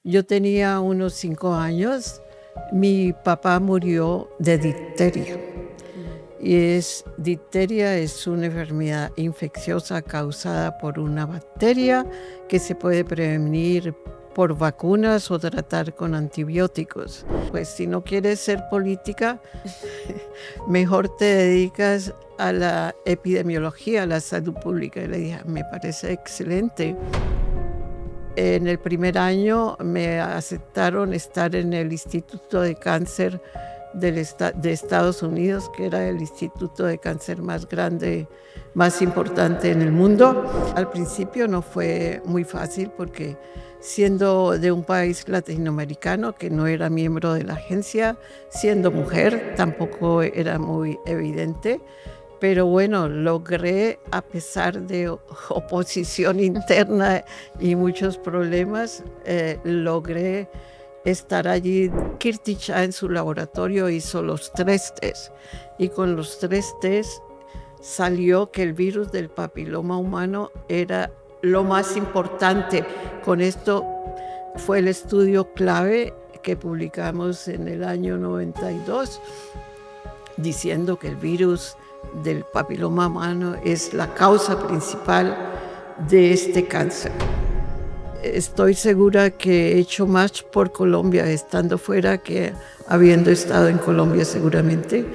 yo tenía unos 5 años, mi papá murió de difteria. Difteria es una enfermedad infecciosa causada por una bacteria que se puede prevenir por vacunas o tratar con antibióticos. Pues si no quieres ser política, mejor te dedicas a la epidemiología, a la salud pública. Y le dije, me parece excelente. En el primer año me aceptaron estar en el Instituto de Cáncer de Estados Unidos, que era el instituto de cáncer más grande, más importante en el mundo. Al principio no fue muy fácil porque siendo de un país latinoamericano que no era miembro de la agencia, siendo mujer tampoco era muy evidente. Pero bueno, logré, a pesar de oposición interna y muchos problemas, logré estar allí. Kirticha en su laboratorio hizo los 3 test y con los 3 test salió que el virus del papiloma humano era lo más importante. Con esto fue el estudio clave que publicamos en el año 92, diciendo que el virus del papiloma humano es la causa principal de este cáncer. Estoy segura que he hecho más por Colombia estando fuera que habiendo estado en Colombia seguramente.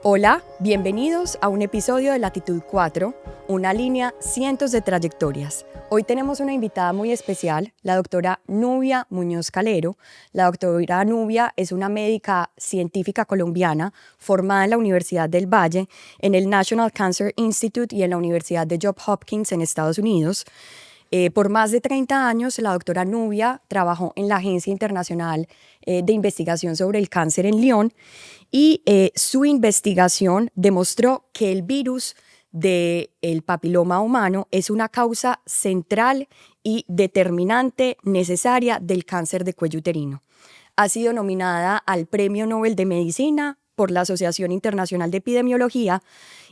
Hola, bienvenidos a un episodio de Latitud 4, una línea cientos de trayectorias. Hoy tenemos una invitada muy especial, la doctora Nubia Muñoz Calero. La doctora Nubia es una médica científica colombiana formada en la Universidad del Valle, en el National Cancer Institute y en la Universidad de Johns Hopkins en Estados Unidos. Por más de 30 años, la doctora Nubia trabajó en la Agencia Internacional de Investigación sobre el Cáncer en Lyon y su investigación demostró que el virus del papiloma humano es una causa central y determinante necesaria del cáncer de cuello uterino. Ha sido nominada al Premio Nobel de Medicina por la Asociación Internacional de Epidemiología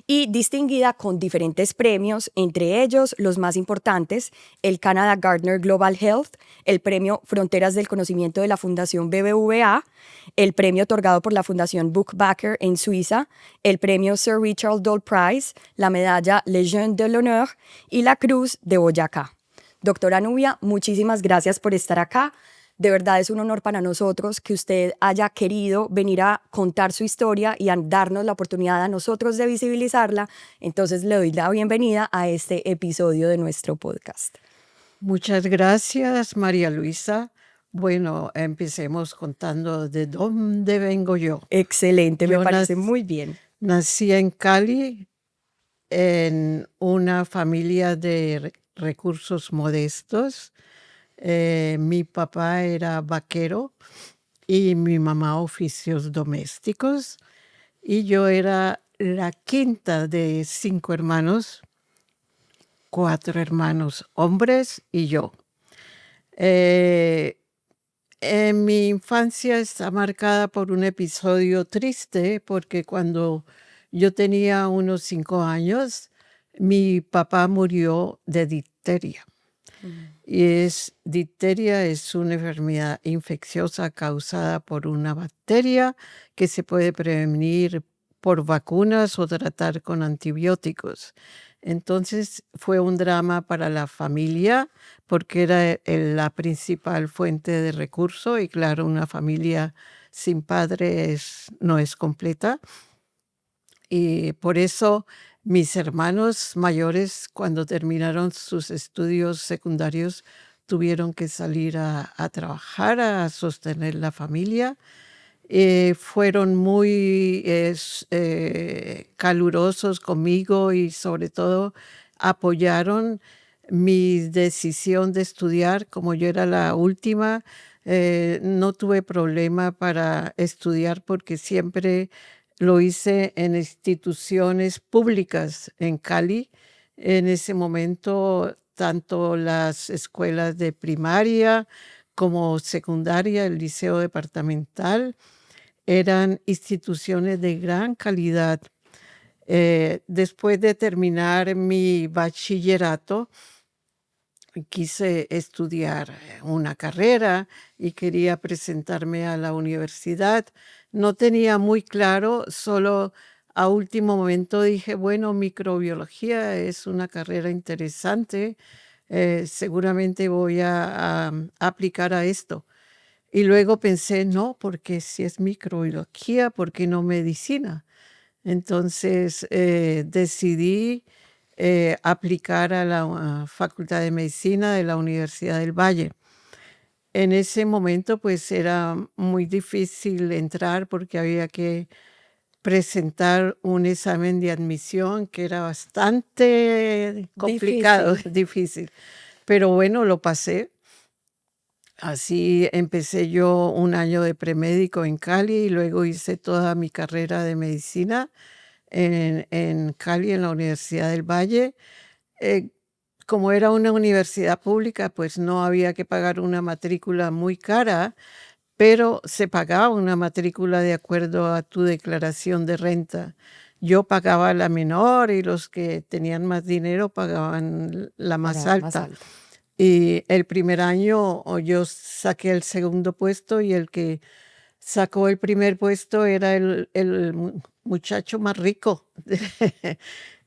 y distinguida con diferentes premios, entre ellos los más importantes, el Canada Gardner Global Health, el Premio Fronteras del Conocimiento de la Fundación BBVA, el premio otorgado por la Fundación Buchbacher en Suiza, el Premio Sir Richard Dole Prize, la medalla Légion de l'Honneur y la Cruz de Boyacá. Doctora Nubia, muchísimas gracias por estar acá. De verdad es un honor para nosotros que usted haya querido venir a contar su historia y a darnos la oportunidad a nosotros de visibilizarla. Entonces le doy la bienvenida a este episodio de nuestro podcast. Muchas gracias, María Luisa. Bueno, empecemos contando de dónde vengo yo. Excelente, me parece muy bien. Nací en Cali, en una familia de recursos modestos. Mi papá era vaquero y mi mamá oficios domésticos, y yo era la quinta de 5 hermanos, 4 hermanos hombres y yo. En mi infancia está marcada por un episodio triste porque cuando yo tenía unos 5 años, mi papá murió de difteria. Difteria es una enfermedad infecciosa causada por una bacteria que se puede prevenir por vacunas o tratar con antibióticos. Entonces fue un drama para la familia porque era la principal fuente de recurso y claro, una familia sin padre no es completa. Y por eso mis hermanos mayores, cuando terminaron sus estudios secundarios, tuvieron que salir a trabajar, a sostener la familia. Fueron muy calurosos conmigo y sobre todo apoyaron mi decisión de estudiar. Como yo era la última, no tuve problema para estudiar porque siempre lo hice en instituciones públicas en Cali. En ese momento, tanto las escuelas de primaria como secundaria, el liceo departamental, eran instituciones de gran calidad. Después de terminar mi bachillerato, quise estudiar una carrera y quería presentarme a la universidad. No tenía muy claro, solo a último momento dije, bueno, microbiología es una carrera interesante, seguramente voy a aplicar a esto. Y luego pensé, no, porque si es microbiología, ¿por qué no medicina? Entonces decidí aplicar a la Facultad de Medicina de la Universidad del Valle. En ese momento pues era muy difícil entrar porque había que presentar un examen de admisión que era bastante complicado, Difícil. difícil. Pero bueno, lo pasé. Así empecé yo un año de premédico en Cali y luego hice toda mi carrera de medicina en Cali, en la Universidad del Valle. Eh, Como era una universidad pública, pues no había que pagar una matrícula muy cara, pero se pagaba una matrícula de acuerdo a tu declaración de renta. Yo pagaba la menor y los que tenían más dinero pagaban la más Para más alta. alta. Y el primer año yo saqué el segundo puesto y el que sacó el primer puesto era el muchacho más rico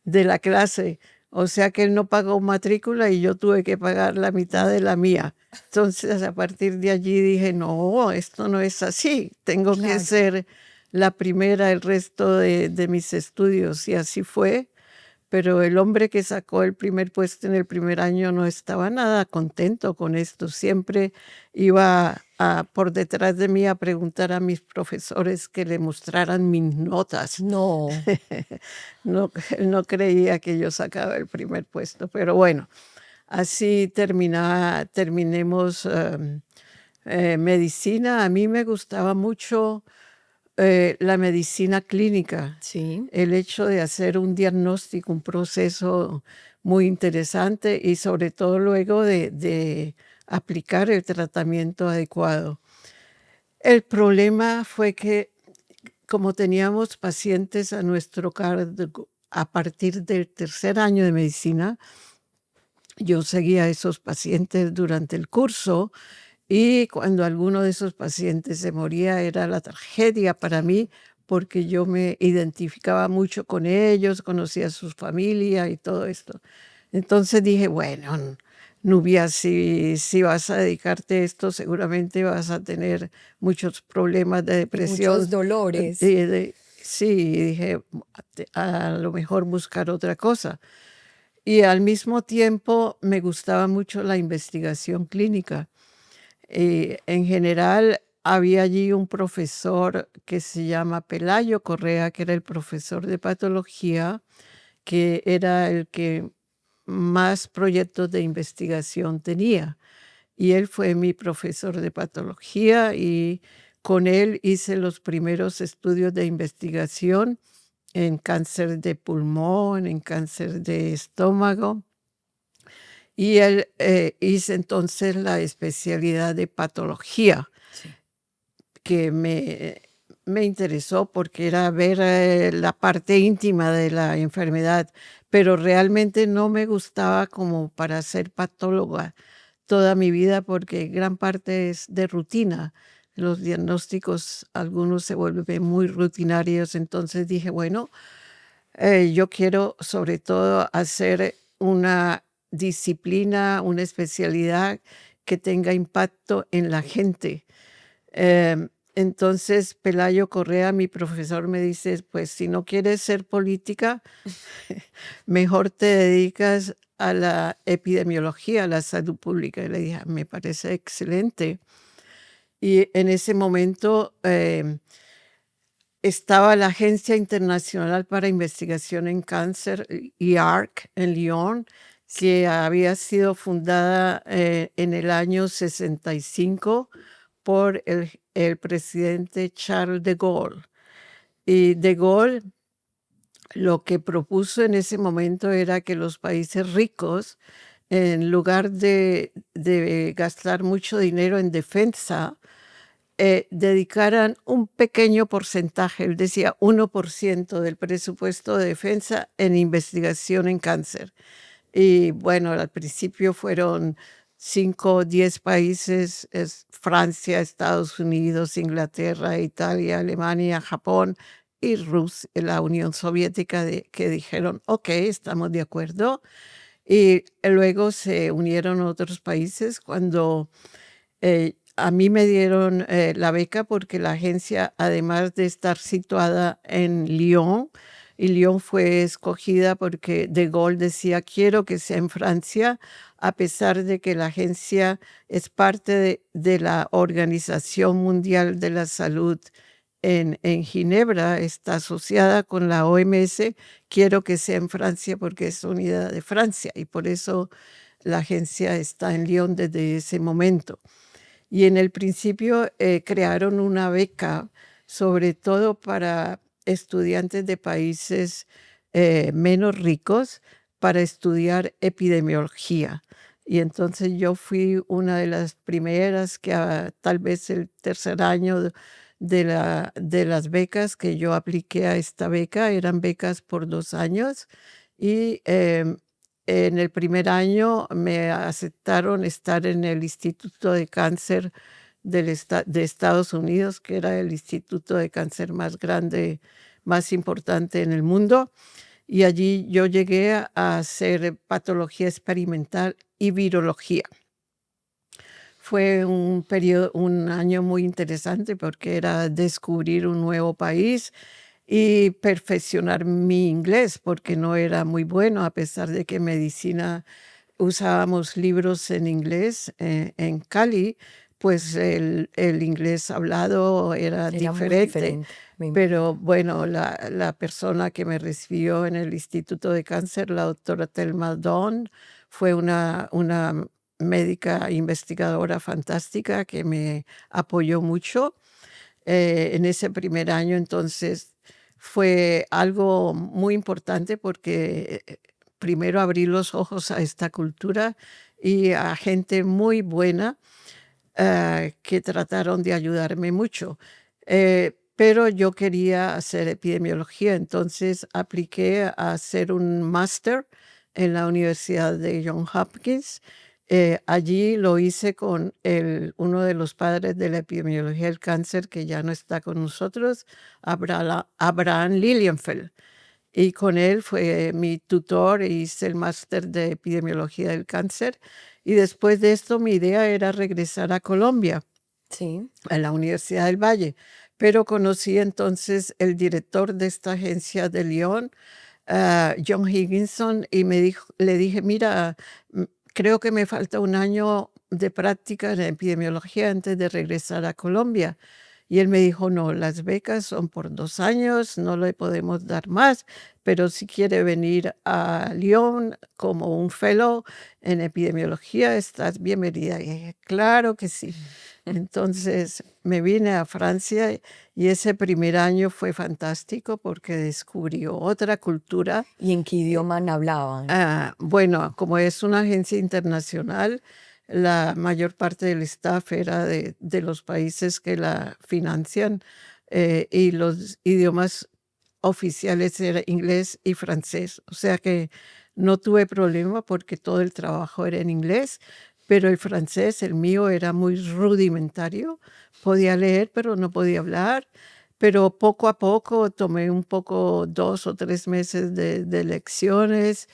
de la clase. O sea que él no pagó matrícula y yo tuve que pagar la mitad de la mía. Entonces, a partir de allí dije, no, esto no es así. Tengo que Claro. ser la primera el resto de mis estudios. Y así fue. Pero el hombre que sacó el primer puesto en el primer año no estaba nada contento con esto. Siempre iba por detrás de mí a preguntar a mis profesores que le mostraran mis notas. No. No, él no creía que yo sacaba el primer puesto, pero bueno, así terminemos medicina. A mí me gustaba mucho la medicina clínica, Sí. el hecho de hacer un diagnóstico, un proceso muy interesante y sobre todo luego de aplicar el tratamiento adecuado. El problema fue que como teníamos pacientes a nuestro cargo a partir del tercer año de medicina, yo seguía a esos pacientes durante el curso y cuando alguno de esos pacientes se moría era la tragedia para mí porque yo me identificaba mucho con ellos, conocía a sus familias y todo esto. Entonces dije, bueno, Nubia, si vas a dedicarte a esto, seguramente vas a tener muchos problemas de Muchos depresión. dolores. Sí, dije, a lo mejor buscar otra cosa. Y al mismo tiempo me gustaba mucho la investigación clínica. En general, había allí un profesor que se llama Pelayo Correa, que era el profesor de patología, que era el que más proyectos de investigación tenía. Y él fue mi profesor de patología y con él hice los primeros estudios de investigación en cáncer de pulmón, en cáncer de estómago. Y él hice entonces la especialidad de patología, Sí. que me interesó porque era ver la parte íntima de la enfermedad, pero realmente no me gustaba como para ser patóloga toda mi vida porque gran parte es de rutina. Los diagnósticos, algunos se vuelven muy rutinarios, entonces dije, bueno, yo quiero sobre todo hacer una disciplina, una especialidad que tenga impacto en la gente. Entonces, Pelayo Correa, mi profesor, me dice, pues si no quieres ser política, mejor te dedicas a la epidemiología, a la salud pública. Y le dije, me parece excelente. Y en ese momento estaba la Agencia Internacional para Investigación en Cáncer, IARC, en Lyon, que había sido fundada en el año 65 por el presidente Charles de Gaulle. Y de Gaulle lo que propuso en ese momento era que los países ricos, en lugar de gastar mucho dinero en defensa, dedicaran un pequeño porcentaje, él decía 1% del presupuesto de defensa en investigación en cáncer. Y bueno, al principio fueron 5 o 10 países, Francia, Estados Unidos, Inglaterra, Italia, Alemania, Japón y Rusia, la Unión Soviética, que dijeron, ok, estamos de acuerdo. Y luego se unieron otros países cuando a mí me dieron la beca porque la agencia, además de estar situada en Lyon, y Lyon fue escogida porque De Gaulle decía, quiero que sea en Francia, a pesar de que la agencia es parte de la Organización Mundial de la Salud en Ginebra, está asociada con la OMS, quiero que sea en Francia porque es unidad de Francia y por eso la agencia está en Lyon desde ese momento. Y en el principio crearon una beca, sobre todo para estudiantes de países menos ricos, para estudiar epidemiología. Y entonces yo fui una de las primeras que tal vez el tercer año de las becas que yo apliqué a esta beca, eran becas por 2 años y en el primer año me aceptaron estar en el Instituto de Cáncer de Estados Unidos, que era el instituto de cáncer más grande, más importante en el mundo. Y allí yo llegué a hacer patología experimental y virología. Fue un año muy interesante porque era descubrir un nuevo país y perfeccionar mi inglés, porque no era muy bueno, a pesar de que medicina usábamos libros en inglés en Cali, pues el inglés hablado era Era muy diferente. diferente, me imagino. Pero bueno, la persona que me recibió en el Instituto de Cáncer, la doctora Thelma Dawn, fue una médica investigadora fantástica que me apoyó mucho en ese primer año. Entonces fue algo muy importante porque primero abrí los ojos a esta cultura y a gente muy buena que trataron de ayudarme mucho. Pero yo quería hacer epidemiología, entonces apliqué a hacer un máster en la Universidad de Johns Hopkins. Allí lo hice con uno de los padres de la epidemiología del cáncer, que ya no está con nosotros, Abraham Lilienfeld. Y con él fue mi tutor e hice el máster de epidemiología del cáncer. Y después de esto mi idea era regresar a Colombia, Sí, a la Universidad del Valle. Pero conocí entonces el director de esta agencia de Lyon, John Higginson, y le dije, mira, creo que me falta un año de práctica en epidemiología antes de regresar a Colombia. Y él me dijo, no, las becas son por 2 años, no le podemos dar más, pero si quiere venir a Lyon como un fellow en epidemiología, estás bienvenida. Y dije, claro que sí. Entonces me vine a Francia y ese primer año fue fantástico porque descubrí otra cultura. ¿y en qué idioma hablaban? Bueno, como es una agencia internacional, la mayor parte del staff era de los países que la financian y los idiomas oficiales eran inglés y francés. O sea que no tuve problema porque todo el trabajo era en inglés, pero el francés, el mío, era muy rudimentario. Podía leer, pero no podía hablar. Pero poco a poco tomé un poco 2 o 3 meses de lecciones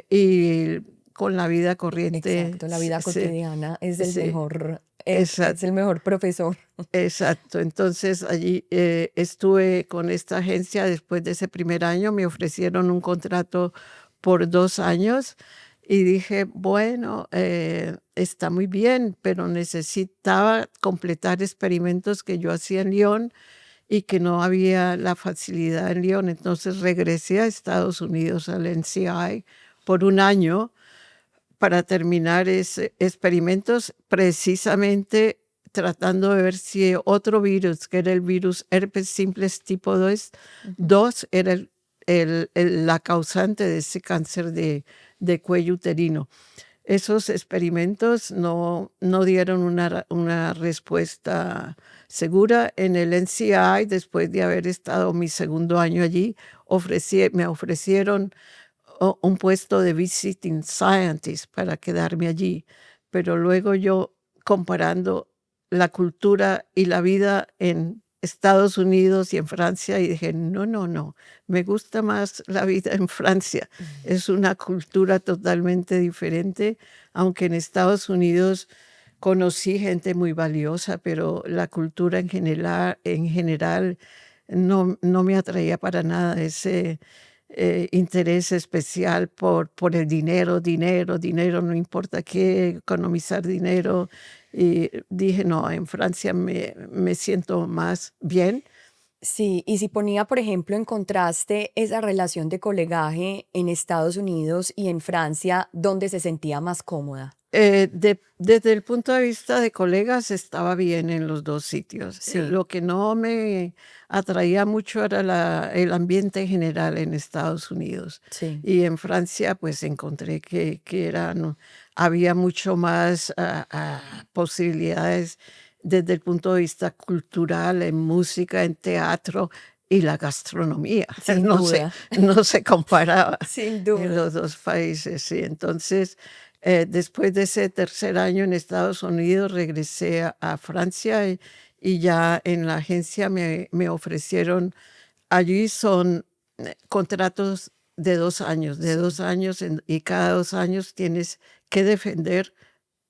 y con la vida corriente Exacto, la vida cotidiana sí, es el mejor profesor. exacto. Entonces allí estuve con esta agencia después de ese primer año, me ofrecieron un contrato por 2 años y dije, bueno, está muy bien, pero necesitaba completar experimentos que yo hacía en Lyon y que no había la facilidad en Lyon. Entonces regresé a Estados Unidos, al NCI, por un año para terminar experimentos precisamente tratando de ver si otro virus, que era el virus herpes simplex tipo 2 era la causante de ese cáncer de cuello uterino. Esos experimentos no dieron una respuesta segura. En el NCI, después de haber estado mi segundo año allí, me ofrecieron un puesto de visiting scientist para quedarme allí, pero luego yo comparando la cultura y la vida en Estados Unidos y en Francia y dije, no, no, no, me gusta más la vida en Francia. Es una cultura totalmente diferente, aunque en Estados Unidos conocí gente muy valiosa, pero la cultura en general no me atraía para nada ese interés especial por el dinero, dinero, dinero, no importa qué, economizar dinero. Y dije, no, en Francia me siento más bien. Sí, y si ponía, por ejemplo, en contraste esa relación de colegaje en Estados Unidos y en Francia, ¿dónde se sentía más cómoda? Desde el punto de vista de colegas estaba bien en los dos sitios. Sí, Lo que no me atraía mucho era el ambiente general en Estados Unidos. sí. Y en Francia, pues encontré que había mucho más posibilidades desde el punto de vista cultural, en música, en teatro y la gastronomía. Sin No se, duda, no se comparaba sin en duda. los dos países. Sí. Entonces, después de ese tercer año en Estados Unidos, regresé a Francia y ya en la agencia me ofrecieron, allí son contratos de Sí. 2 años y cada 2 años tienes que defender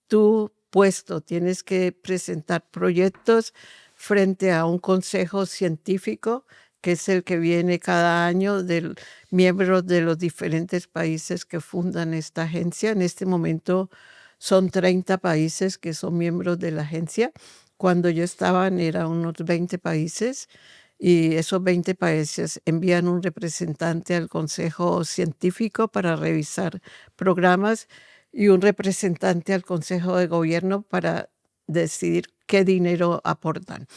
tu puesto, tienes que presentar proyectos frente a un consejo científico, que es el que viene cada año de miembros de los diferentes países que fundan esta agencia. En este momento son 30 países que son miembros de la agencia. Cuando yo estaba eran unos 20 países y esos 20 países envían un representante al consejo científico para revisar programas y un representante al Consejo de Gobierno para decidir qué dinero aportan.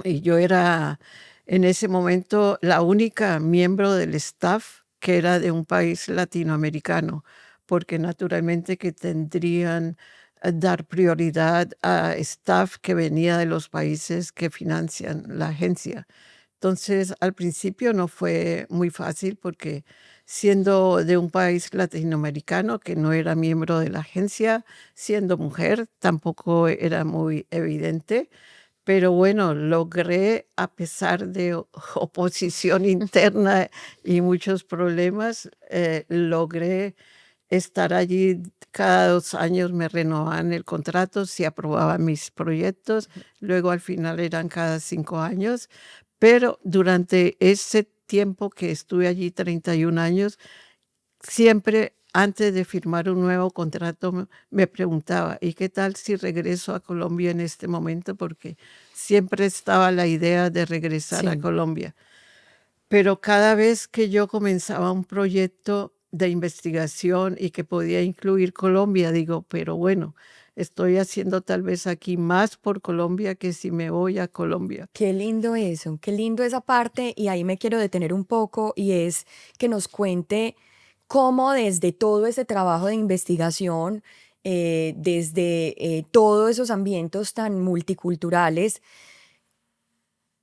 Y yo era en ese momento la única miembro del staff que era de un país latinoamericano, porque naturalmente que tendrían dar prioridad a staff que venía de los países que financian la agencia. Entonces, al principio no fue muy fácil porque siendo de un país latinoamericano que no era miembro de la agencia, siendo mujer, tampoco era muy evidente. Pero bueno, logré, a pesar de oposición interna y muchos problemas, logré estar allí. Cada 2 años me renovaban el contrato si aprobaban mis proyectos. Luego al final eran cada 5 años. Pero durante ese tiempo que estuve allí, 31 años, siempre antes de firmar un nuevo contrato me preguntaba, ¿y qué tal si regreso a Colombia en este momento? Porque siempre estaba la idea de regresar a Sí. Colombia. Pero cada vez que yo comenzaba un proyecto de investigación y que podía incluir Colombia, digo, pero bueno, estoy haciendo tal vez aquí más por Colombia que si me voy a Colombia. Qué lindo eso, qué lindo esa parte y ahí me quiero detener un poco y es que nos cuente cómo desde todo ese trabajo de investigación, desde todos esos ambientes tan multiculturales,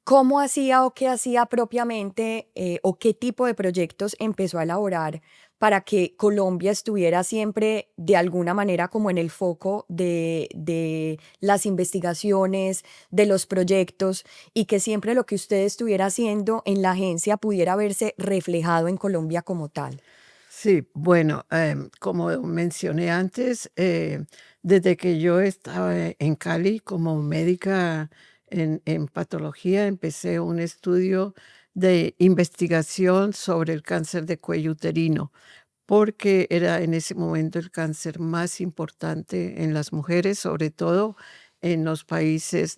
¿cómo hacía o qué hacía propiamente o qué tipo de proyectos empezó a elaborar para que Colombia estuviera siempre de alguna manera como en el foco de las investigaciones, de los proyectos y que siempre lo que usted estuviera haciendo en la agencia pudiera verse reflejado en Colombia como tal? Sí, bueno, como mencioné antes, desde que yo estaba en Cali como médica en patología, empecé un estudio de investigación sobre el cáncer de cuello uterino, porque era en ese momento el cáncer más importante en las mujeres, sobre todo en los países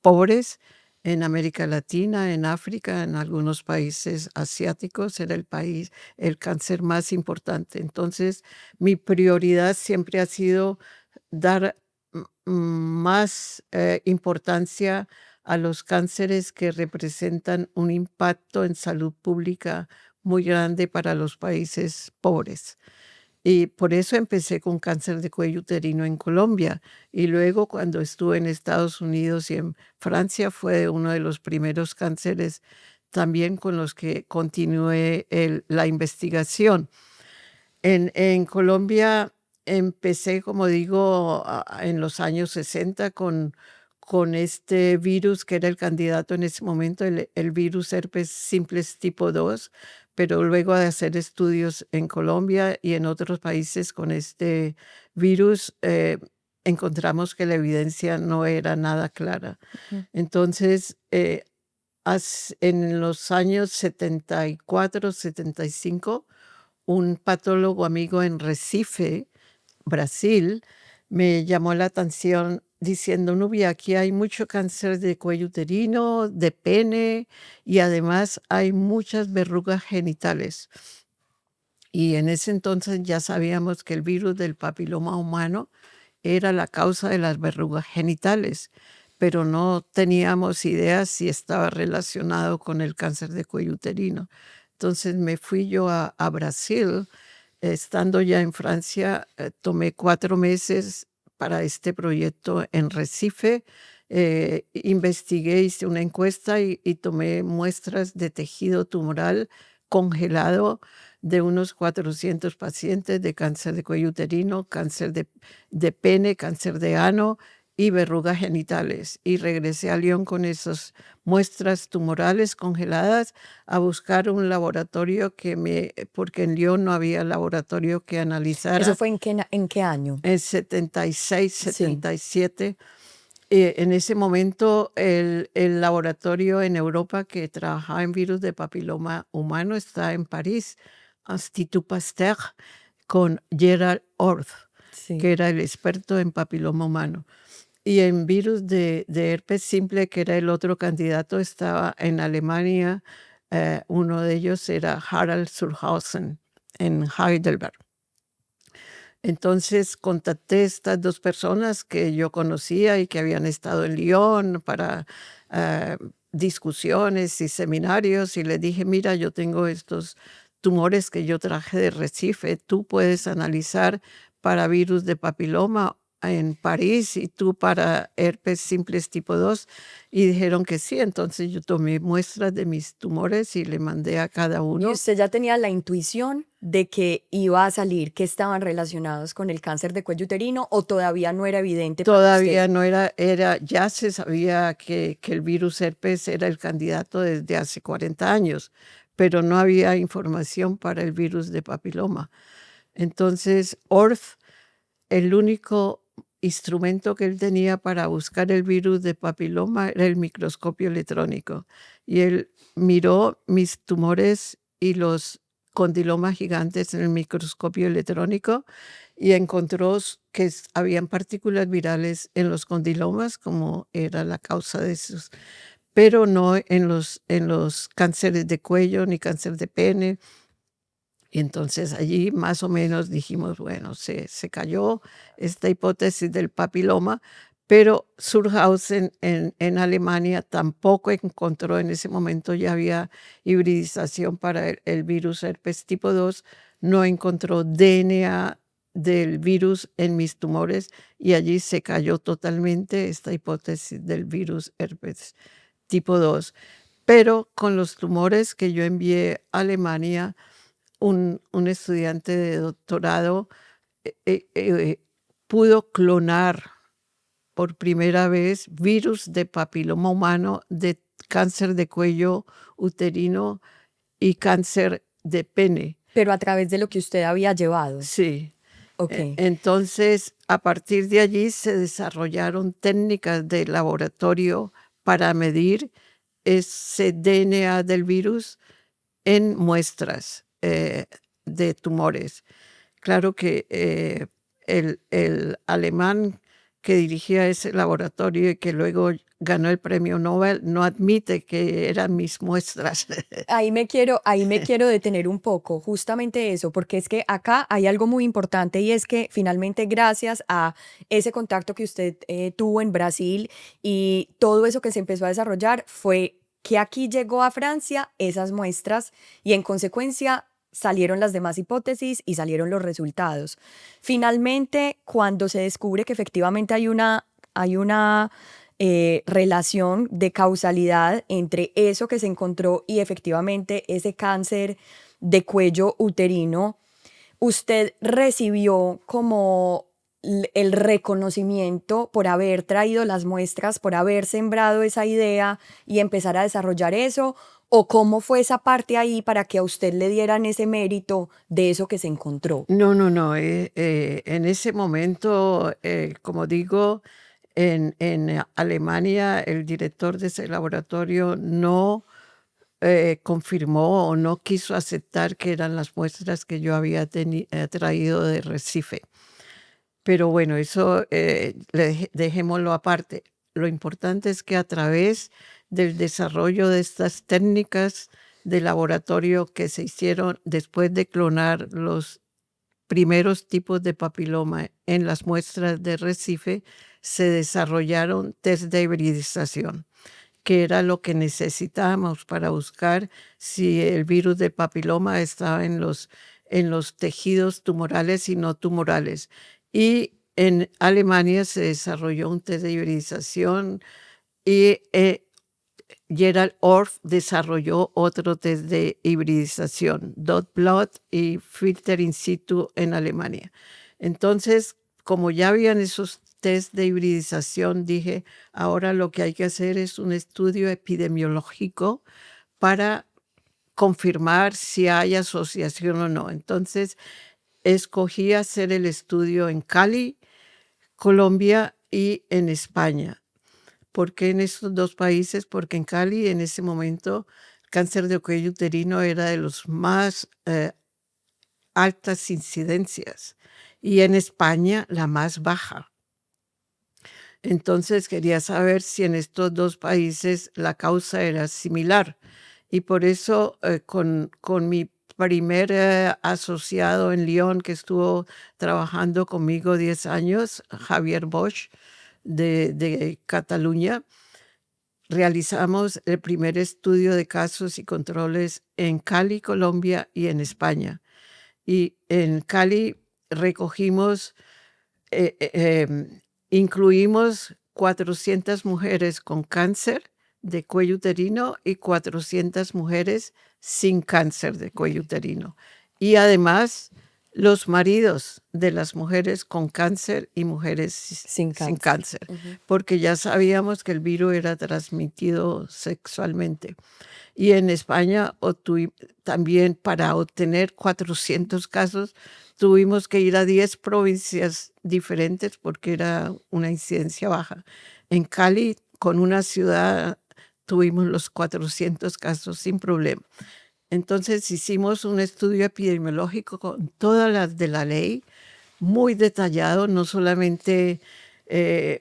pobres, en América Latina, en África, en algunos países asiáticos, era el cáncer más importante. Entonces, mi prioridad siempre ha sido dar más importancia a los cánceres que representan un impacto en salud pública muy grande para los países pobres. Y por eso empecé con cáncer de cuello uterino en Colombia. Y luego cuando estuve en Estados Unidos y en Francia fue uno de los primeros cánceres también con los que continué la investigación. En Colombia empecé, como digo, en los años 60 con este virus que era el candidato en ese momento, el virus herpes simplex tipo 2, pero luego de hacer estudios en Colombia y en otros países con este virus, encontramos que la evidencia no era nada clara. Ujú. Entonces, en los años 74, 75, un patólogo amigo en Recife, Brasil, me llamó la atención diciendo: "Nubia, aquí hay mucho cáncer de cuello uterino, de pene y además hay muchas verrugas genitales". Y en ese entonces ya sabíamos que el virus del papiloma humano era la causa de las verrugas genitales, pero no teníamos idea si estaba relacionado con el cáncer de cuello uterino. Entonces me fui yo a Brasil. Estando ya en Francia, tomé 4 meses para este proyecto en Recife. Investigué, hice una encuesta y tomé muestras de tejido tumoral congelado de unos 400 pacientes de cáncer de cuello uterino, cáncer de pene, cáncer de ano y verrugas genitales. Y regresé a Lyon con esas muestras tumorales congeladas a buscar un laboratorio porque en Lyon no había laboratorio que ¿Eso analizara. fue en qué año? En 76, Sí. 77, en ese momento el laboratorio en Europa que trabajaba en virus de papiloma humano está en París, Institut Pasteur, con Gerald Orth, Sí. que era el experto en papiloma humano. Y en virus de herpes simple, que era el otro candidato, estaba en Alemania. Uno de ellos era Harald Surhausen en Heidelberg. Entonces contacté a estas 2 personas que yo conocía y que habían estado en Lyon para discusiones y seminarios, y les dije: "Mira, yo tengo estos tumores que yo traje de Recife, tú puedes analizar para virus de papiloma en París y tú para herpes simplex tipo 2". Y dijeron que sí. Entonces yo tomé muestras de mis tumores y le mandé a cada ¿Y uno. usted ya tenía la intuición de que iba a salir, que estaban relacionados con el cáncer de cuello uterino o todavía no era evidente para usted? Todavía no ya se sabía que el virus herpes era el candidato desde hace 40 años, pero no había información para el virus de papiloma. Entonces, Orth, el único instrumento que él tenía para buscar el virus de papiloma era el microscopio electrónico. Y él miró mis tumores y los condilomas gigantes en el microscopio electrónico y encontró que habían partículas virales en los condilomas, como era la causa de esos, pero no en los cánceres de cuello ni cáncer de pene. Y entonces allí más o menos dijimos: "Bueno, se cayó esta hipótesis del papiloma", pero Surhausen en Alemania tampoco encontró. En ese momento ya había hibridización para el virus herpes tipo 2, no encontró DNA del virus en mis tumores y allí se cayó totalmente esta hipótesis del virus herpes tipo 2. Pero con los tumores que yo envié a Alemania, un estudiante de doctorado pudo clonar por primera vez virus de papiloma humano, de cáncer de cuello uterino y cáncer de pene. Pero a través de lo que usted había llevado. Sí. Ok. Entonces, a partir de allí se desarrollaron técnicas de laboratorio para medir ese DNA del virus en muestras de tumores. Claro que el alemán que dirigía ese laboratorio y que luego ganó el premio Nobel no admite que eran mis muestras. Ahí me quiero detener un poco, justamente eso, porque es que acá hay algo muy importante y es que finalmente gracias a ese contacto que usted tuvo en Brasil y todo eso que se empezó a desarrollar fue que aquí llegó a Francia esas muestras y en consecuencia salieron las demás hipótesis y salieron los resultados. Finalmente, cuando se descubre que efectivamente hay una relación de causalidad entre eso que se encontró y efectivamente ese cáncer de cuello uterino, usted recibió como el reconocimiento por haber traído las muestras, por haber sembrado esa idea y empezar a desarrollar eso, o cómo fue esa parte ahí para que a usted le dieran ese mérito de eso que se encontró. No, no, no. En ese momento, como digo, en Alemania el director de ese laboratorio no confirmó o no quiso aceptar que eran las muestras que yo había traído de Recife. Pero bueno, eso dejémoslo aparte. Lo importante es que a través del desarrollo de estas técnicas de laboratorio que se hicieron después de clonar los primeros tipos de papiloma en las muestras de Recife, se desarrollaron test de hibridización, que era lo que necesitábamos para buscar si el virus del papiloma estaba en los tejidos tumorales y no tumorales. Y en Alemania se desarrolló un test de hibridización y Gerald Orff desarrolló otro test de hibridización, dot plot y filter in situ en Alemania. Entonces, como ya habían esos test de hibridización, dije, ahora lo que hay que hacer es un estudio epidemiológico para confirmar si hay asociación o no. Entonces, escogí hacer el estudio en Cali, Colombia y en España. ¿Por qué en estos dos países? Porque en Cali en ese momento el cáncer de cuello uterino era de los más altas incidencias y en España la más baja. Entonces quería saber si en estos dos países la causa era similar y por eso con mi primer asociado en Lyon que estuvo trabajando conmigo 10 años, Javier Bosch de Cataluña, realizamos el primer estudio de casos y controles en Cali, Colombia y en España. Y en Cali recogimos, incluimos 400 mujeres con cáncer de cuello uterino y 400 mujeres sin cáncer de cuello uterino. Y además los maridos de las mujeres con cáncer y mujeres sin cáncer, porque ya sabíamos que el virus era transmitido sexualmente. Y en España también para obtener 400 casos tuvimos que ir a 10 provincias diferentes porque era una incidencia baja. En Cali, con una ciudad, tuvimos los 400 casos sin problema. Entonces hicimos un estudio epidemiológico con todas las de la ley, muy detallado, no solamente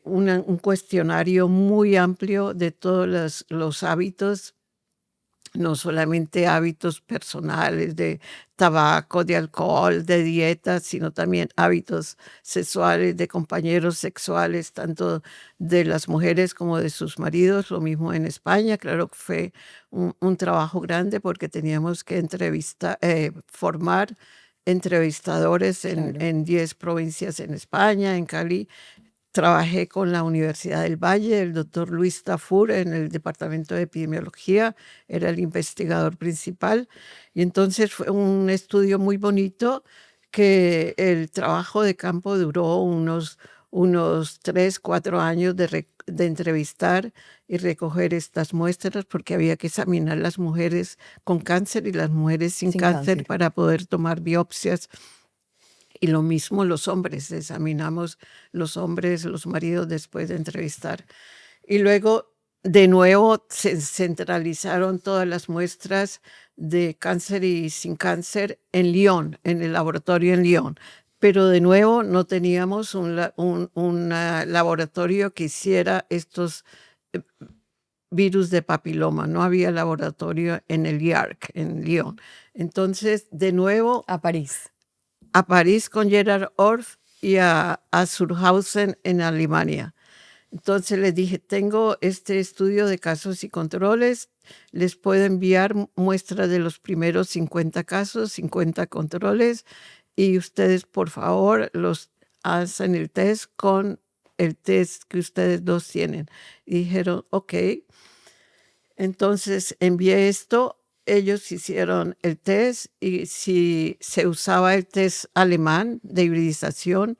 un cuestionario muy amplio de todos los hábitos, no solamente hábitos personales de tabaco, de alcohol, de dieta, sino también hábitos sexuales, de compañeros sexuales, tanto de las mujeres como de sus maridos. Lo mismo en España, claro que fue un trabajo grande porque teníamos que formar entrevistadores en 10 provincias en España, en Cali. Trabajé con la Universidad del Valle, el doctor Luis Tafur en el departamento de epidemiología, era el investigador principal. Y entonces fue un estudio muy bonito que el trabajo de campo duró unos 3, 4 años de entrevistar y recoger estas muestras porque había que examinar las mujeres con cáncer y las mujeres sin cáncer para poder tomar biopsias. Y lo mismo los hombres, examinamos los hombres, los maridos después de entrevistar. Y luego, de nuevo, se centralizaron todas las muestras de cáncer y sin cáncer en Lyon, en el laboratorio en Lyon. Pero de nuevo no teníamos un laboratorio que hiciera estos virus de papiloma. No había laboratorio en el IARC, en Lyon. Entonces, de nuevo... A París con Gerald Orff y a Surhausen en Alemania. Entonces les dije, tengo este estudio de casos y controles, les puedo enviar muestras de los primeros 50 casos, 50 controles, y ustedes, por favor, los hacen el test con el test que ustedes dos tienen. Y dijeron, ok. Entonces envié esto, ellos hicieron el test y si se usaba el test alemán de hibridización,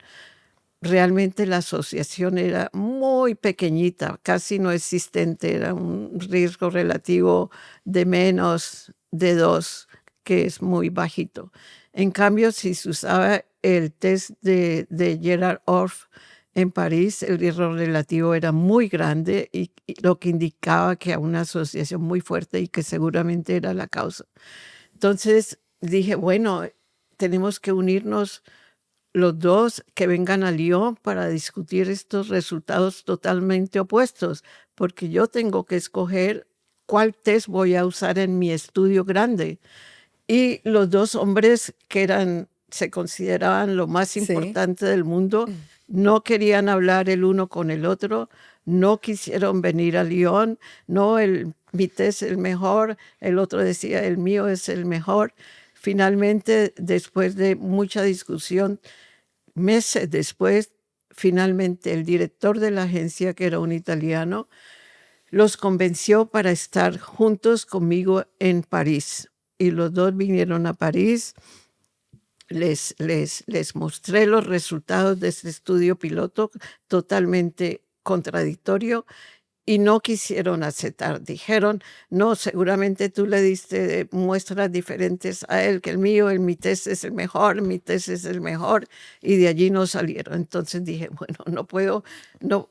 realmente la asociación era muy pequeñita, casi no existente, era un riesgo relativo de menos de 2, que es muy bajito. En cambio, si se usaba el test de Gerard Orff en París, el riesgo relativo era muy grande y lo que indicaba que había una asociación muy fuerte y que seguramente era la causa. Entonces dije, bueno, tenemos que unirnos los dos, que vengan a Lyon para discutir estos resultados totalmente opuestos, porque yo tengo que escoger cuál test voy a usar en mi estudio grande. Y los dos hombres se consideraban lo más Sí. importante del mundo, no querían hablar el uno con el otro, no quisieron venir a Lyon, no, mi test es el mejor, el otro decía, el mío es el mejor. Finalmente, después de mucha discusión, meses después, finalmente el director de la agencia, que era un italiano, los convenció para estar juntos conmigo en París. Y los dos vinieron a París, les mostré los resultados de ese estudio piloto totalmente contradictorio y no quisieron aceptar. Dijeron, no, seguramente tú le diste muestras diferentes a él que el mío, mi test es el mejor, mi test es el mejor, y de allí no salieron. Entonces dije, bueno, no puedo, no,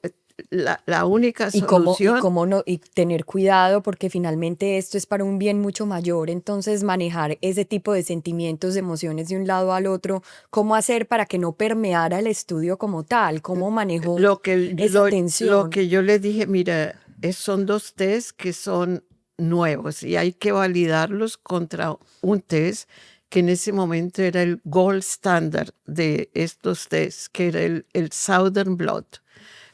la única Y solución. cómo no, y tener cuidado porque finalmente esto es para un bien mucho mayor, entonces manejar ese tipo de sentimientos, de emociones de un lado al otro, ¿cómo hacer para que no permeara el estudio como tal? ¿Cómo manejó esa Lo tensión? que yo les dije, mira, son dos test que son nuevos y hay que validarlos contra un test que en ese momento era el gold standard de estos tests, que era el Southern Blot.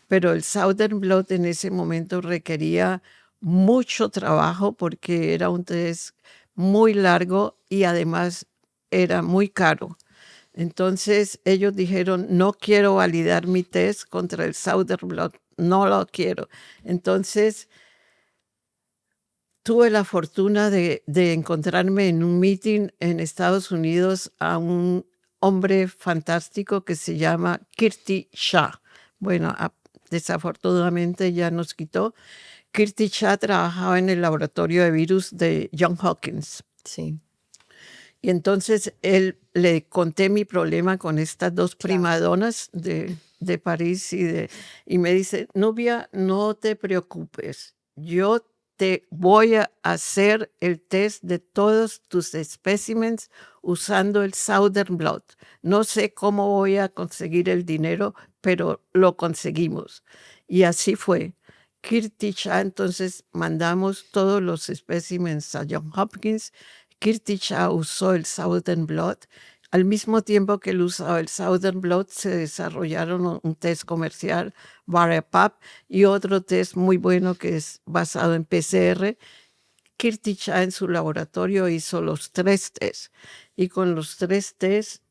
Pero el Southern Blot en ese momento requería mucho trabajo porque era un test muy largo y además era muy caro. Entonces ellos dijeron, no quiero validar mi test contra el Southern Blot, no lo quiero. Entonces tuve la fortuna de encontrarme en un meeting en Estados Unidos a un hombre fantástico que se llama Kirti Shah. Bueno, desafortunadamente ya nos quitó. Kirti Shah trabajaba en el laboratorio de virus de Johns Hopkins. Sí. Y entonces le conté mi problema con estas dos primadonas de París y me dice, Nubia, no te preocupes, yo te voy a hacer el test de todos tus especímenes usando el Southern Blot. No sé cómo voy a conseguir el dinero, pero lo conseguimos. Y así fue. Kirti Shah, entonces mandamos todos los especímenes a Johns Hopkins. Kirti Shah usó el Southern Blot. Al mismo tiempo que él usaba el Southern Blot, se desarrollaron un test comercial, VariaPap, y otro test muy bueno que es basado en PCR. Kirti Shah en su laboratorio hizo los 3 tests, y con los 3 tests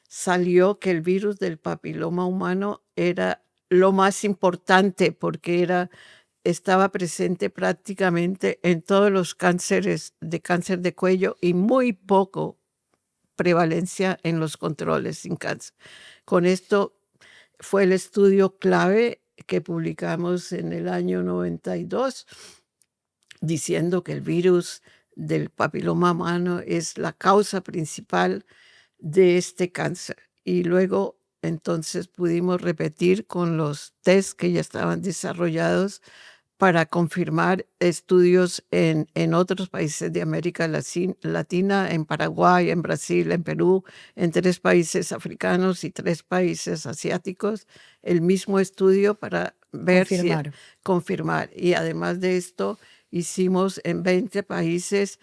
salió que el virus del papiloma humano era lo más importante porque estaba presente prácticamente en todos los cánceres de cáncer de cuello y muy poco prevalencia en los controles sin cáncer. Con esto fue el estudio clave que publicamos en el año 92, diciendo que el virus del papiloma humano es la causa principal de este cáncer. Y luego entonces pudimos repetir con los tests que ya estaban desarrollados para confirmar estudios en otros países de América Latina, en Paraguay, en Brasil, en Perú, en 3 países africanos y 3 países asiáticos, el mismo estudio para ver confirmar. Y además de esto, hicimos en 20 países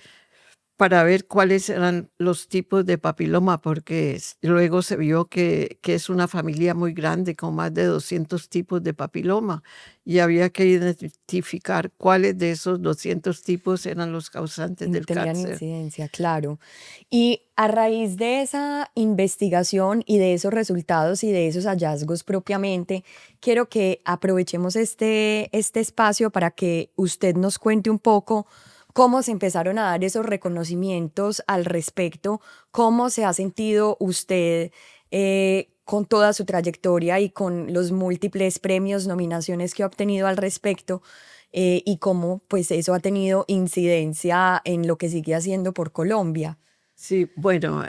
para ver cuáles eran los tipos de papiloma, porque luego se vio que es una familia muy grande con más de 200 tipos de papiloma y había que identificar cuáles de esos 200 tipos eran los causantes del Tenían cáncer. incidencia, claro. Y a raíz de esa investigación y de esos resultados y de esos hallazgos propiamente, quiero que aprovechemos este espacio para que usted nos cuente un poco cómo se empezaron a dar esos reconocimientos al respecto, cómo se ha sentido usted con toda su trayectoria y con los múltiples premios, nominaciones que ha obtenido al respecto, y cómo pues eso ha tenido incidencia en lo que sigue haciendo por Colombia. Sí, bueno,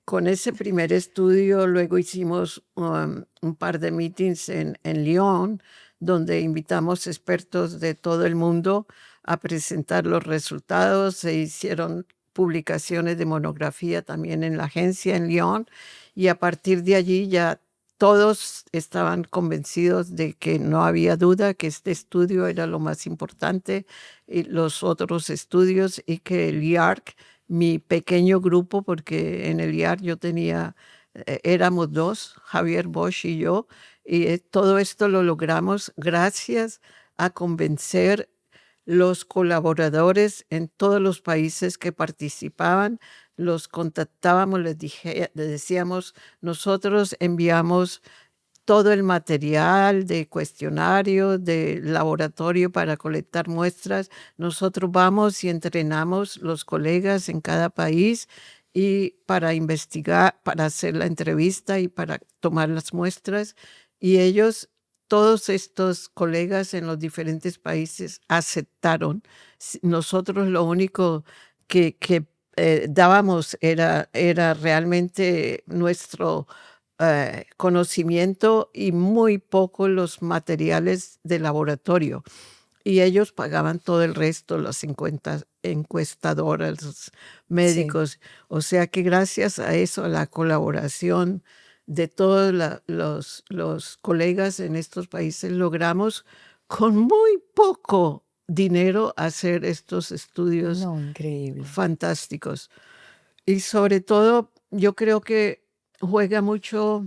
con ese primer estudio luego hicimos un par de meetings en Lyon, donde invitamos expertos de todo el mundo a presentar los resultados. Se hicieron publicaciones de monografía también en la agencia en Lyon y a partir de allí ya todos estaban convencidos de que no había duda que este estudio era lo más importante y los otros estudios y que el IARC, mi pequeño grupo, porque en el IAR yo tenía, éramos dos, Javier Bosch y yo, y todo esto lo logramos gracias a convencer los colaboradores en todos los países que participaban, los contactábamos, les decíamos, nosotros enviamos todo el material de cuestionario, de laboratorio para colectar muestras. Nosotros vamos y entrenamos los colegas en cada país y para investigar, para hacer la entrevista y para tomar las muestras. Y ellos, todos estos colegas en los diferentes países aceptaron. Nosotros lo único que dábamos era realmente nuestro conocimiento y muy poco los materiales de laboratorio. Y ellos pagaban todo el resto, las 50 encuestadoras, los Sí. médicos. O sea que gracias a eso, a la colaboración de todos los colegas en estos países, logramos con muy poco dinero hacer estos estudios No, increíble. fantásticos. Y sobre todo, yo creo que juega mucho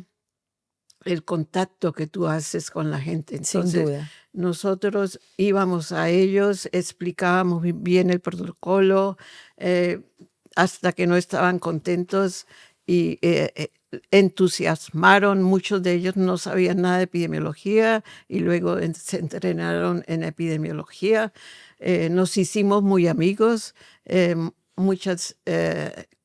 el contacto que tú haces con la gente. Sin Entonces, duda. nosotros íbamos a ellos, explicábamos bien el protocolo, eh, hasta que no estaban contentos y entusiasmaron. Muchos de ellos no sabían nada de epidemiología y luego se entrenaron en epidemiología. Nos hicimos muy amigos. Muchas,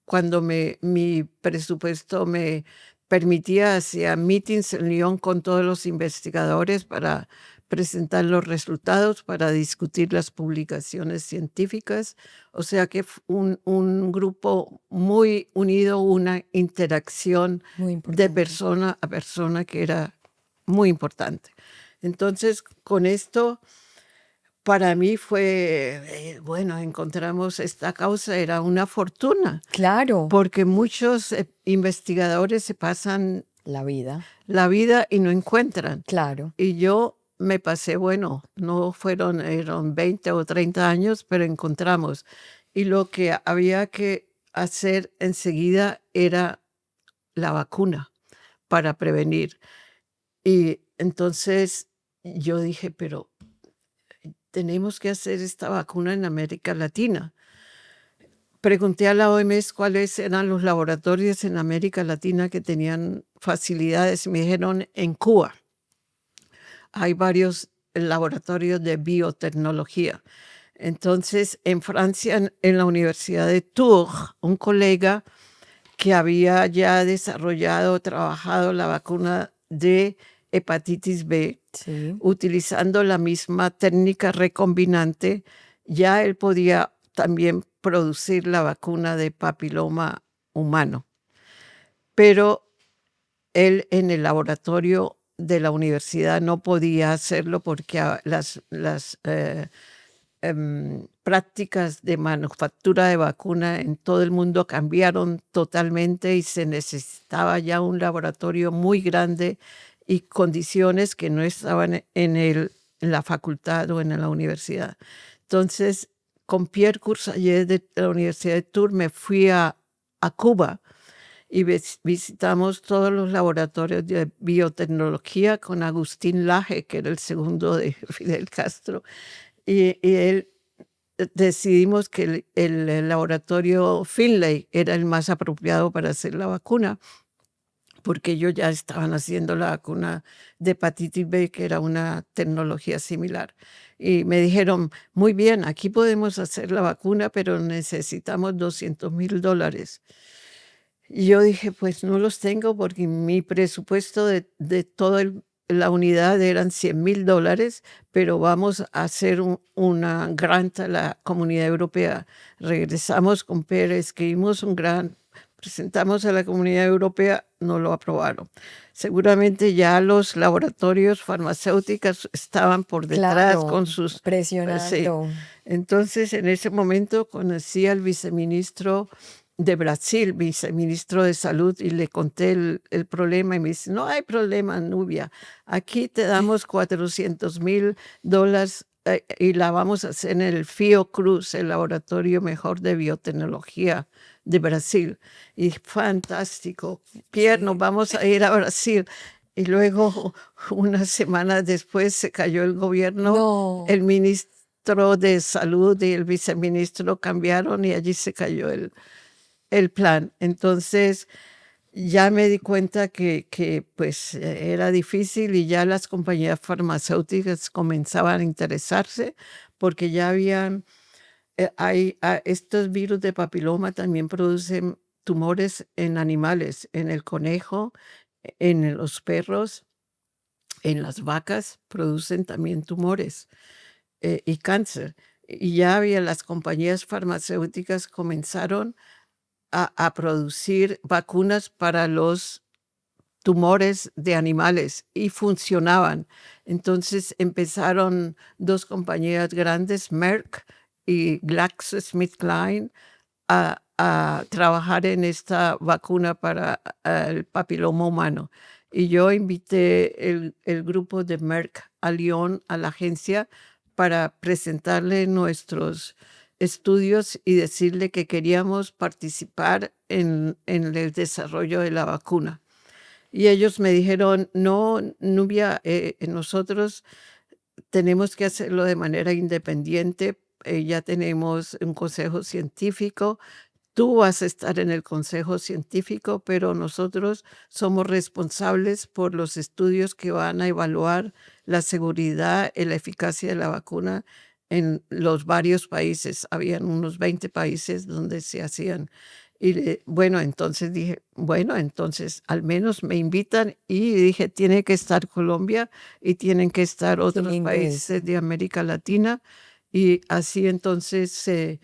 cuando mi presupuesto me permitía, hacía meetings en Lyon con todos los investigadores para presentar los resultados, para discutir las publicaciones científicas. O sea que un grupo muy unido, una interacción Muy de importante. persona a persona que era muy importante. Entonces, con esto para mí fue, bueno, encontramos esta causa, era una fortuna, Claro, porque muchos investigadores se pasan la vida. la vida y no encuentran. Claro. Y yo me pasé, bueno, no eran 20 o 30 años, pero encontramos. Y lo que había que hacer enseguida era la vacuna para prevenir. Y entonces yo dije, pero tenemos que hacer esta vacuna en América Latina. Pregunté a la OMS cuáles eran los laboratorios en América Latina que tenían facilidades y me dijeron en Cuba. Hay varios laboratorios de biotecnología. Entonces, en Francia, en la Universidad de Tours, un colega que había ya desarrollado, trabajado la vacuna de hepatitis B, Sí. utilizando la misma técnica recombinante, ya él podía también producir la vacuna de papiloma humano. Pero él en el laboratorio de la universidad no podía hacerlo porque las prácticas de manufactura de vacuna en todo el mundo cambiaron totalmente y se necesitaba ya un laboratorio muy grande y condiciones que no estaban en la facultad o en la universidad. Entonces, con Pierre Coursayer de la Universidad de Tours me fui a Cuba y visitamos todos los laboratorios de biotecnología con Agustín Laje, que era el segundo de Fidel Castro, y él decidimos que el laboratorio Finlay era el más apropiado para hacer la vacuna, porque ellos ya estaban haciendo la vacuna de hepatitis B, que era una tecnología similar. Y me dijeron, muy bien, aquí podemos hacer la vacuna, pero necesitamos $200,000. Y yo dije, pues no los tengo porque mi presupuesto de toda la unidad eran $100,000, pero vamos a hacer una grant a la Comunidad Europea. Regresamos con Pérez, escribimos un grant, presentamos a la Comunidad Europea, no lo aprobaron. Seguramente ya los laboratorios farmacéuticos estaban por detrás Claro, con sus... sí. presionando. Entonces, en ese momento conocí al viceministro de Brasil, viceministro de Salud, y le conté el problema y me dice, no hay problema, Nubia, aquí te damos $400,000 y la vamos a hacer en el Fiocruz, el laboratorio mejor de biotecnología de Brasil. Y fantástico, Pierre, nos vamos a ir a Brasil. Y luego, unas semanas después, se cayó el gobierno, No. el ministro de Salud y el viceministro cambiaron y allí se cayó el plan. Entonces, ya me di cuenta que pues era difícil y ya las compañías farmacéuticas comenzaban a interesarse porque ya habían, estos virus de papiloma también producen tumores en animales, en el conejo, en los perros, en las vacas, producen también tumores y cáncer. Y ya había las compañías farmacéuticas comenzaron a producir vacunas para los tumores de animales y funcionaban. Entonces empezaron dos compañías grandes, Merck y GlaxoSmithKline, a trabajar en esta vacuna para el papiloma humano. Y yo invité el grupo de Merck a Lyon, a la agencia, para presentarle nuestros estudios y decirle que queríamos participar en el desarrollo de la vacuna. Y ellos me dijeron, no, Nubia, nosotros tenemos que hacerlo de manera independiente, ya tenemos un consejo científico, tú vas a estar en el consejo científico, pero nosotros somos responsables por los estudios que van a evaluar la seguridad y la eficacia de la vacuna en los varios países. Habían unos 20 países donde se hacían. Y bueno, entonces dije, bueno, entonces al menos me invitan y dije, tiene que estar Colombia y tienen que estar Qué otros lindo eso. países de América Latina. Y así entonces se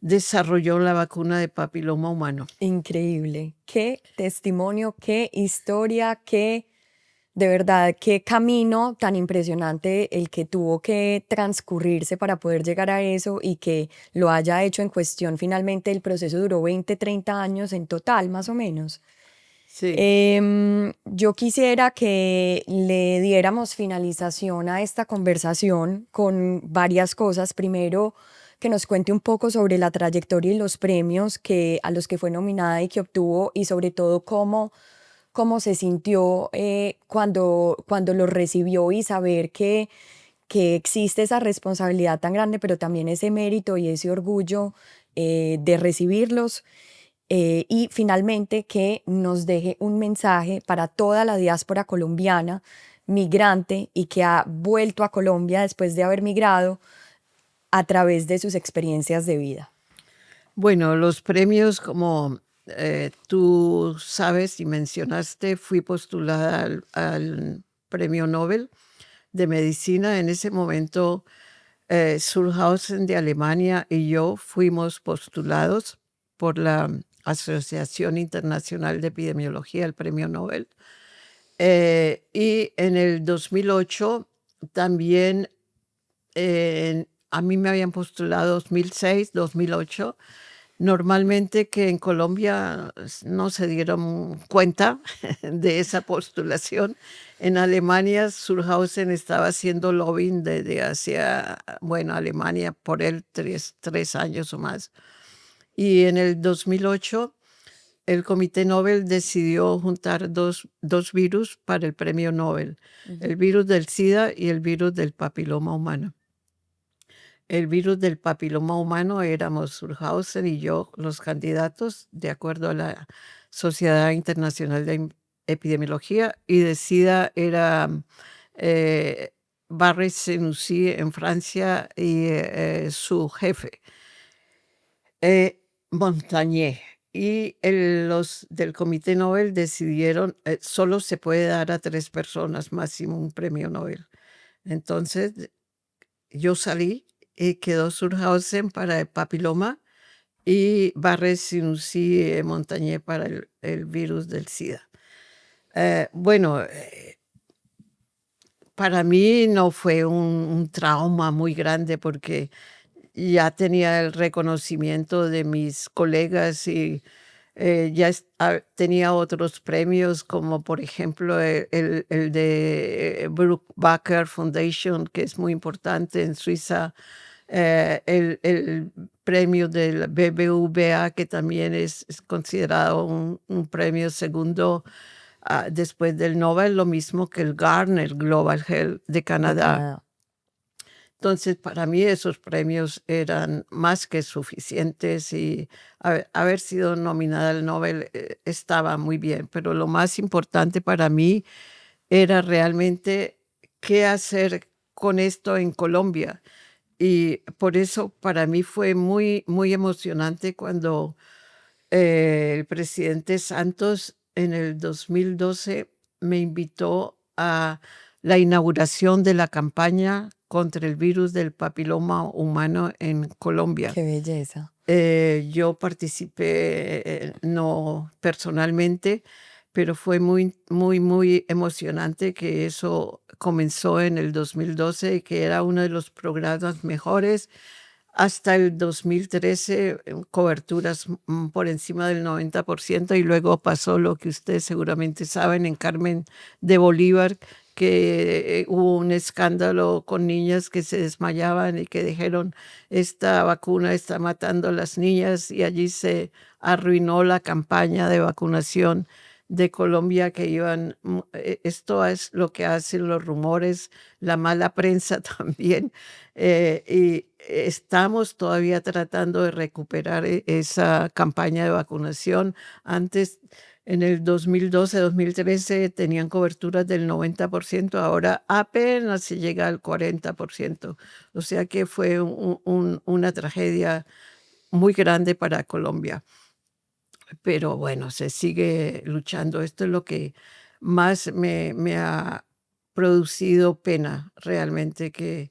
desarrolló la vacuna de papiloma humano. Increíble. Qué testimonio, qué historia, qué, de verdad, qué camino tan impresionante el que tuvo que transcurrirse para poder llegar a eso y que lo haya hecho en cuestión. Finalmente el proceso duró 20, 30 años en total, más o menos. Sí. Yo quisiera que le diéramos finalización a esta conversación con varias cosas. Primero, que nos cuente un poco sobre la trayectoria y los premios a los que fue nominada y que obtuvo, y sobre todo cómo se sintió cuando los recibió, y saber que existe esa responsabilidad tan grande, pero también ese mérito y ese orgullo de recibirlos. Y finalmente que nos deje un mensaje para toda la diáspora colombiana migrante y que ha vuelto a Colombia después de haber migrado a través de sus experiencias de vida. Bueno, los premios, como tú sabes y mencionaste, fui postulada al Premio Nobel de Medicina. En ese momento, Sulhausen de Alemania y yo fuimos postulados por la Asociación Internacional de Epidemiología al Premio Nobel. Y en el 2008 también a mí me habían postulado 2006, 2008. Normalmente que en Colombia no se dieron cuenta de esa postulación. En Alemania, Surhausen estaba haciendo lobbying desde hacia, bueno, Alemania por él 3 años o más. Y en el 2008 el Comité Nobel decidió juntar dos virus para el premio Nobel, el virus del SIDA y el virus del papiloma humano. El virus del papiloma humano éramos Surhausen y yo los candidatos, de acuerdo a la Sociedad Internacional de Epidemiología, y de SIDA era eh, Barry Senoussi en Francia y su jefe, Montagnier. Y los del Comité Nobel decidieron, solo se puede dar a 3 personas máximo un premio Nobel. Entonces yo salí y quedó Surhausen para el papiloma y Barré Sinoussi Montagnier para el virus del SIDA. Bueno, para mí no fue un trauma muy grande porque ya tenía el reconocimiento de mis colegas y tenía otros premios, como por ejemplo el de Brubaker Foundation, que es muy importante en Suiza, el premio del BBVA, que también es considerado un premio segundo después del Nobel, lo mismo que el Garner Global Health de de Canadá. Canadá. Entonces, para mí esos premios eran más que suficientes y haber sido nominada al Nobel estaba muy bien, pero lo más importante para mí era realmente qué hacer con esto en Colombia. Y por eso para mí fue muy, muy emocionante cuando el presidente Santos en el 2012 me invitó a la inauguración de la campaña contra el virus del papiloma humano en Colombia. Qué belleza. Yo participé, no personalmente, pero fue muy, muy, muy emocionante que eso comenzó en el 2012 y que era uno de los programas mejores. Hasta el 2013, coberturas por encima del 90%, y luego pasó lo que ustedes seguramente saben en Carmen de Bolívar, que hubo un escándalo con niñas que se desmayaban y que dijeron, esta vacuna está matando a las niñas, y allí se arruinó la campaña de vacunación de Colombia que iban, esto es lo que hacen los rumores, la mala prensa también, y estamos todavía tratando de recuperar esa campaña de vacunación. Antes, en el 2012, 2013, tenían coberturas del 90%, ahora apenas se llega al 40%. O sea que fue una tragedia muy grande para Colombia. Pero bueno, se sigue luchando. Esto es lo que más me ha producido pena realmente, que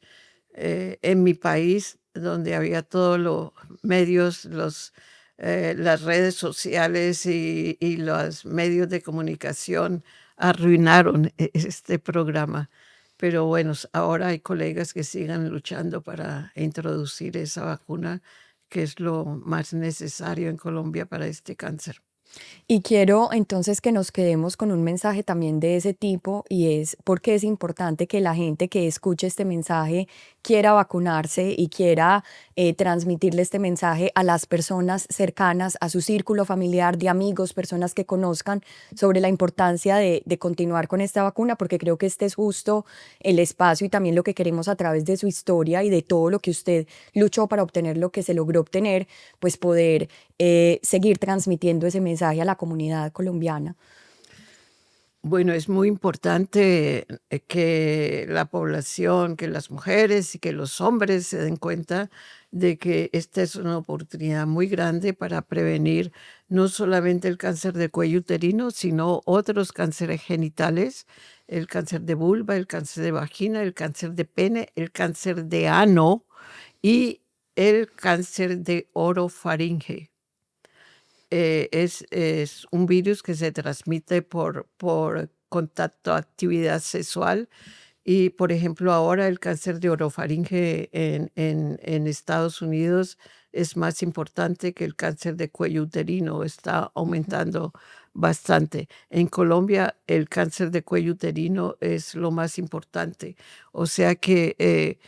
en mi país, donde había todos los medios, las redes sociales y los medios de comunicación, arruinaron este programa. Pero bueno, ahora hay colegas que sigan luchando para introducir esa vacuna, que es lo más necesario en Colombia para este cáncer. Y quiero entonces que nos quedemos con un mensaje también de ese tipo, y es porque es importante que la gente que escuche este mensaje quiera vacunarse y quiera transmitirle este mensaje a las personas cercanas, a su círculo familiar, de amigos, personas que conozcan sobre la importancia de continuar con esta vacuna, porque creo que este es justo el espacio y también lo que queremos a través de su historia y de todo lo que usted luchó para obtener lo que se logró obtener, pues poder seguir transmitiendo ese mensaje a la comunidad colombiana. Bueno, es muy importante que la población, que las mujeres y que los hombres se den cuenta de que esta es una oportunidad muy grande para prevenir no solamente el cáncer de cuello uterino, sino otros cánceres genitales, el cáncer de vulva, el cáncer de vagina, el cáncer de pene, el cáncer de ano y el cáncer de orofaringe. Es un virus que se transmite por contacto, actividad sexual. Y, por ejemplo, ahora el cáncer de orofaringe en Estados Unidos es más importante que el cáncer de cuello uterino, está aumentando bastante. En Colombia el cáncer de cuello uterino es lo más importante. O sea que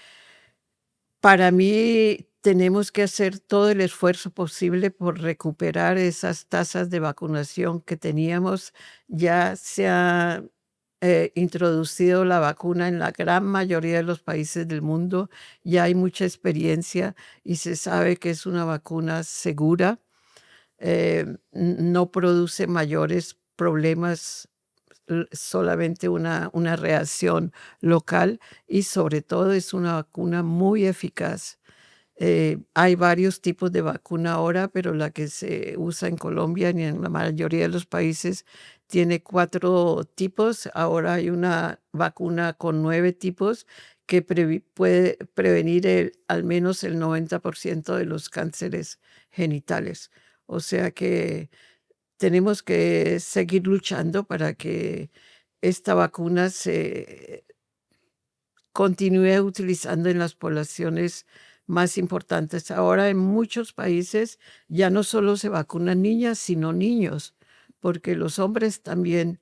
para mí tenemos que hacer todo el esfuerzo posible por recuperar esas tasas de vacunación que teníamos. Ya se ha introducido la vacuna en la gran mayoría de los países del mundo. Ya hay mucha experiencia y se sabe que es una vacuna segura, no produce mayores problemas, solamente una reacción local y sobre todo es una vacuna muy eficaz. Hay varios tipos de vacuna ahora, pero la que se usa en Colombia y en la mayoría de los países tiene 4 tipos. Ahora hay una vacuna con 9 tipos que puede prevenir al menos el 90% de los cánceres genitales. O sea que tenemos que seguir luchando para que esta vacuna se continúe utilizando en las poblaciones más importantes. Ahora en muchos países ya no solo se vacunan niñas, sino niños, porque los hombres también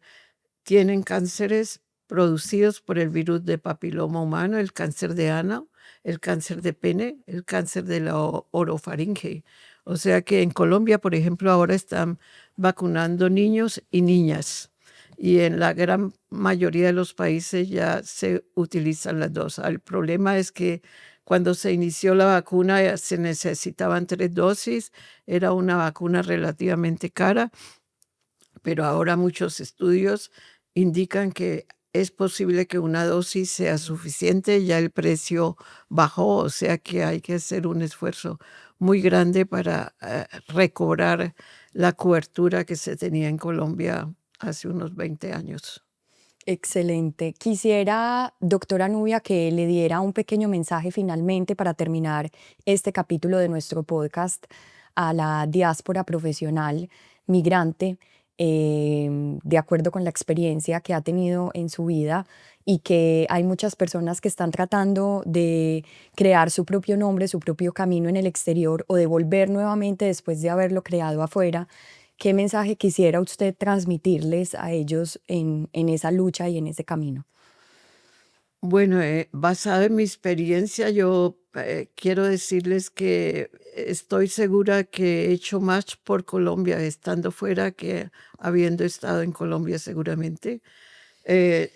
tienen cánceres producidos por el virus de papiloma humano, el cáncer de ano, el cáncer de pene, el cáncer de la orofaringe. O sea que en Colombia, por ejemplo, ahora están vacunando niños y niñas. Y en la gran mayoría de los países ya se utilizan las dos. El problema es que cuando se inició la vacuna se necesitaban 3 dosis, era una vacuna relativamente cara, pero ahora muchos estudios indican que es posible que una dosis sea suficiente, ya el precio bajó, o sea que hay que hacer un esfuerzo muy grande para recobrar la cobertura que se tenía en Colombia hace unos 20 años. Excelente. Quisiera, doctora Nubia, que le diera un pequeño mensaje finalmente para terminar este capítulo de nuestro podcast a la diáspora profesional migrante, de acuerdo con la experiencia que ha tenido en su vida y que hay muchas personas que están tratando de crear su propio nombre, su propio camino en el exterior o de volver nuevamente después de haberlo creado afuera. ¿Qué mensaje quisiera usted transmitirles a ellos en esa lucha y en ese camino? Bueno, basado en mi experiencia, yo quiero decirles que estoy segura que he hecho más por Colombia estando fuera que habiendo estado en Colombia seguramente.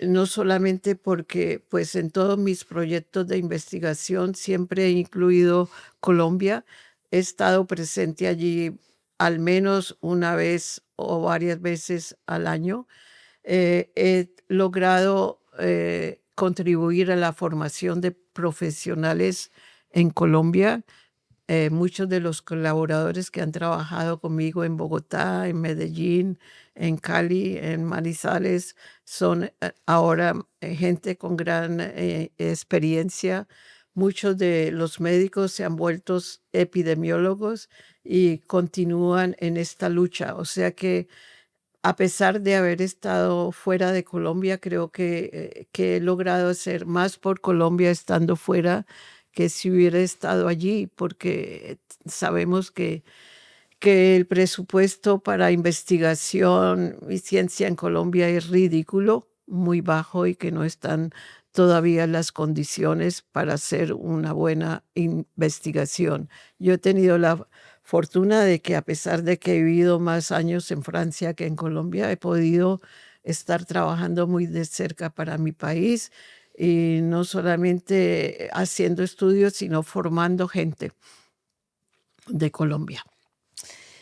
No solamente porque pues en todos mis proyectos de investigación siempre he incluido Colombia, he estado presente allí al menos una vez o varias veces al año. He logrado contribuir a la formación de profesionales en Colombia. Muchos de los colaboradores que han trabajado conmigo en Bogotá, en Medellín, en Cali, en Manizales, son ahora gente con gran experiencia. Muchos de los médicos se han vuelto epidemiólogos y continúan en esta lucha. O sea que a pesar de haber estado fuera de Colombia, creo que he logrado hacer más por Colombia estando fuera que si hubiera estado allí, porque sabemos que el presupuesto para investigación y ciencia en Colombia es ridículo, muy bajo y que no están todavía las condiciones para hacer una buena investigación. Yo he tenido la fortuna de que a pesar de que he vivido más años en Francia que en Colombia, he podido estar trabajando muy de cerca para mi país y no solamente haciendo estudios, sino formando gente de Colombia.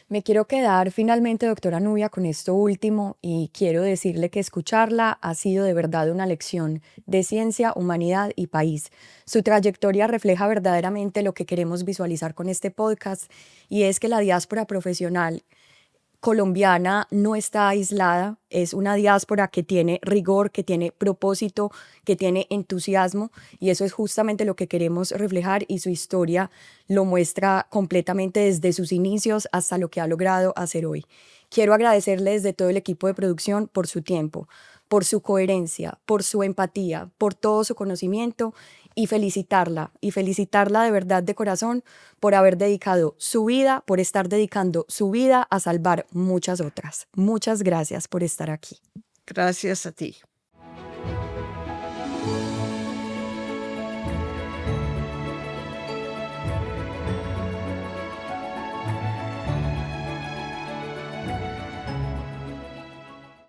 Me quiero quedar finalmente, doctora Nubia, con esto último y quiero decirle que escucharla ha sido de verdad una lección de ciencia, humanidad y país. Su trayectoria refleja verdaderamente lo que queremos visualizar con este podcast y es que la diáspora profesional colombiana no está aislada, es una diáspora que tiene rigor, que tiene propósito, que tiene entusiasmo y eso es justamente lo que queremos reflejar y su historia lo muestra completamente desde sus inicios hasta lo que ha logrado hacer hoy. Quiero agradecerle desde todo el equipo de producción por su tiempo, por su coherencia, por su empatía, por todo su conocimiento y felicitarla de verdad de corazón por haber dedicado su vida, por estar dedicando su vida a salvar muchas otras. Muchas gracias por estar aquí. Gracias a ti.